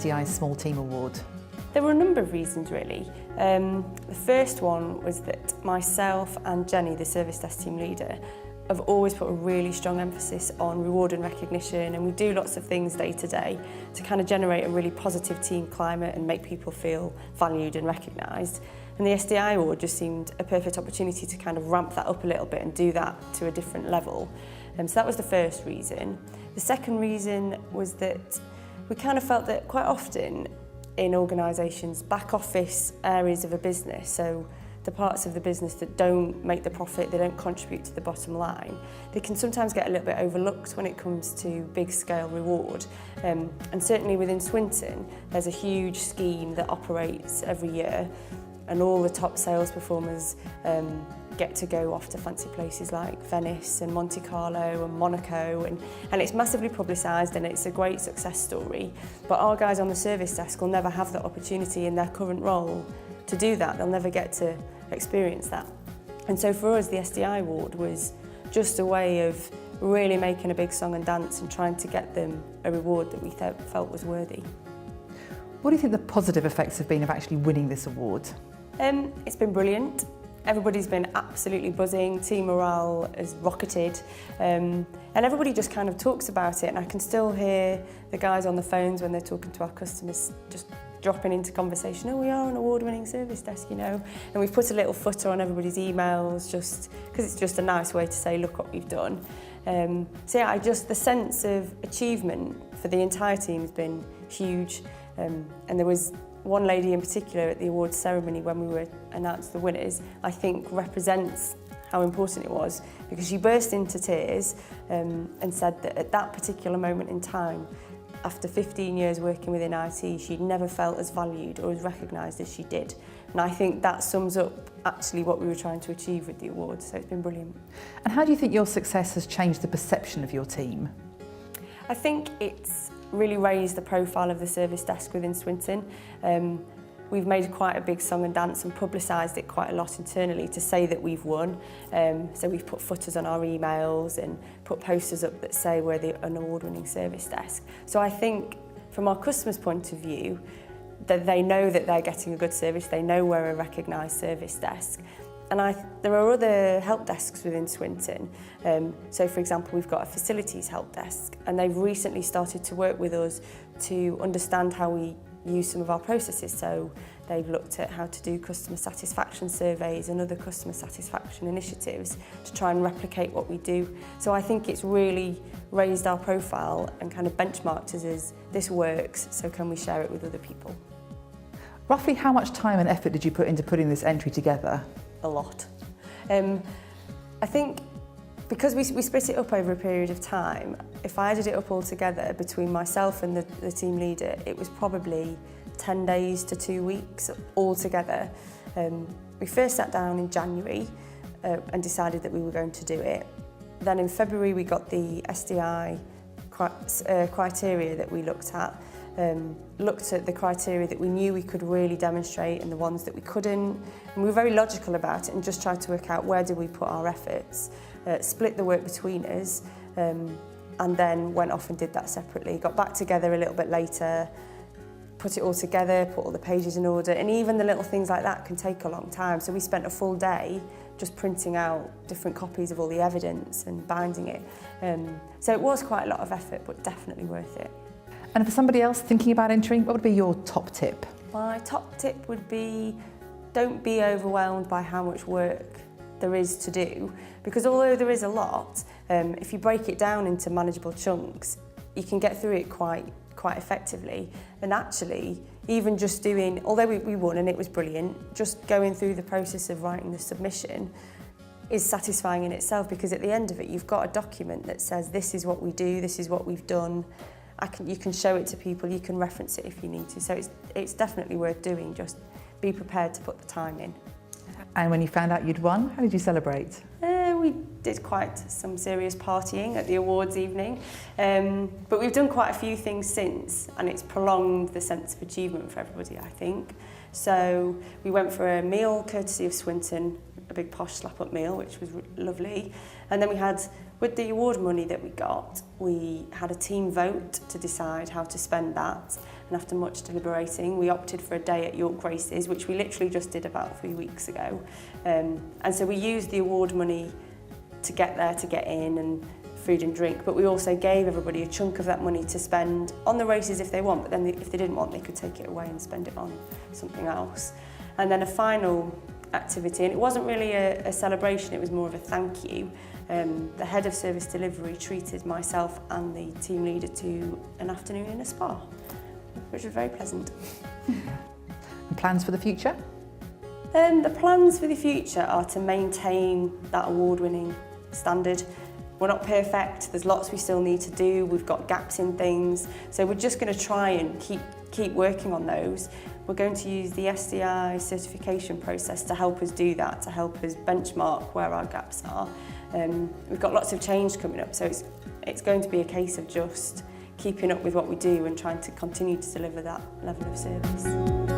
SDI's Small Team Award? There were a number of reasons really. The first one was that myself and Jenny, the service desk team leader, have always put a really strong emphasis on reward and recognition, and we do lots of things day to day to kind of generate a really positive team climate and make people feel valued and recognised. And the SDI award just seemed a perfect opportunity to kind of ramp that up a little bit and do that to a different level. So that was the first reason. The second reason was that we kind of felt that quite often in organisations, back office areas of a business, so the parts of the business that don't make the profit, they don't contribute to the bottom line, they can sometimes get a little bit overlooked when it comes to big scale reward. And certainly within Swinton, there's a huge scheme that operates every year, and all the top sales performers get to go off to fancy places like Venice and Monte Carlo and Monaco, and it's massively publicised and it's a great success story. But our guys on the service desk will never have the opportunity in their current role to do that. They'll never get to experience that. And so for us, the SDI award was just a way of really making a big song and dance and trying to get them a reward that we felt was worthy. What do you think the positive effects have been of actually winning this award? It's been brilliant. Everybody's been absolutely buzzing, team morale has rocketed, and everybody just kind of talks about it, and I can still hear the guys on the phones when they're talking to our customers just dropping into conversation, oh, we are an award-winning service desk, you know, and we've put a little footer on everybody's emails just because it's just a nice way to say, look what we've done. So yeah, the sense of achievement for the entire team has been huge, and there was one lady in particular at the awards ceremony when we were announced the winners, I think represents how important it was, because she burst into tears and said that at that particular moment in time, after 15 years working within IT, she'd never felt as valued or as recognised as she did. And I think that sums up actually what we were trying to achieve with the awards, so it's been brilliant. And how do you think your success has changed the perception of your team? I think it's really raised the profile of the service desk within Swinton. We've made quite a big song and dance and publicised it quite a lot internally to say that we've won. So we've put footers on our emails and put posters up that say we're an award-winning service desk. So I think from our customers' point of view, that they know that they're getting a good service, they know we're a recognised service desk. And there are other help desks within Swinton. So for example, we've got a facilities help desk, and they've recently started to work with us to understand how we use some of our processes. So they've looked at how to do customer satisfaction surveys and other customer satisfaction initiatives to try and replicate what we do. So I think it's really raised our profile and kind of benchmarked us as this works, so can we share it with other people? Roughly how much time and effort did you put into putting this entry together? A lot. I think because we split it up over a period of time, if I added it up all together between myself and the team leader, it was probably 10 days to 2 weeks all together. We first sat down in January and decided that we were going to do it. Then in February we got the SDI criteria that we looked at the criteria that we knew we could really demonstrate and the ones that we couldn't. And we were very logical about it and just tried to work out where did we put our efforts, split the work between us, and then went off and did that separately. Got back together a little bit later, put it all together, put all the pages in order, and even the little things like that can take a long time. So we spent a full day just printing out different copies of all the evidence and binding it. So it was quite a lot of effort, but definitely worth it. And for somebody else thinking about entering, what would be your top tip? My top tip would be, don't be overwhelmed by how much work there is to do, because although there is a lot, if you break it down into manageable chunks, you can get through it quite effectively. And actually, even just doing, although we won and it was brilliant, just going through the process of writing the submission is satisfying in itself, because at the end of it, you've got a document that says this is what we do, this is what we've done. You can show it to people, you can reference it if you need to. So it's definitely worth doing, just be prepared to put the time in. And when you found out you'd won, how did you celebrate? We did quite some serious partying at the awards evening, but we've done quite a few things since, and it's prolonged the sense of achievement for everybody, I think. So we went for a meal courtesy of Swinton, a big posh slap-up meal, which was lovely. And then we had, with the award money that we got, we had a team vote to decide how to spend that. and after much deliberating we opted for a day at York Races, which we literally just did about 3 weeks ago. And so we used the award money to get there, to get in, and food and drink, but we also gave everybody a chunk of that money to spend on the races if they want, but then if they didn't want, they could take it away and spend it on something else. And then a final activity, and it wasn't really a celebration, it was more of a thank you. The head of service delivery treated myself and the team leader to an afternoon in a spa, which was very pleasant. And plans for the future? The plans for the future are to maintain that award-winning standard. We're not perfect, there's lots we still need to do, we've got gaps in things, so we're just going to try and keep working on those. We're going to use the SDI certification process to help us do that, to help us benchmark where our gaps are. We've got lots of change coming up, so it's going to be a case of just keeping up with what we do and trying to continue to deliver that level of service.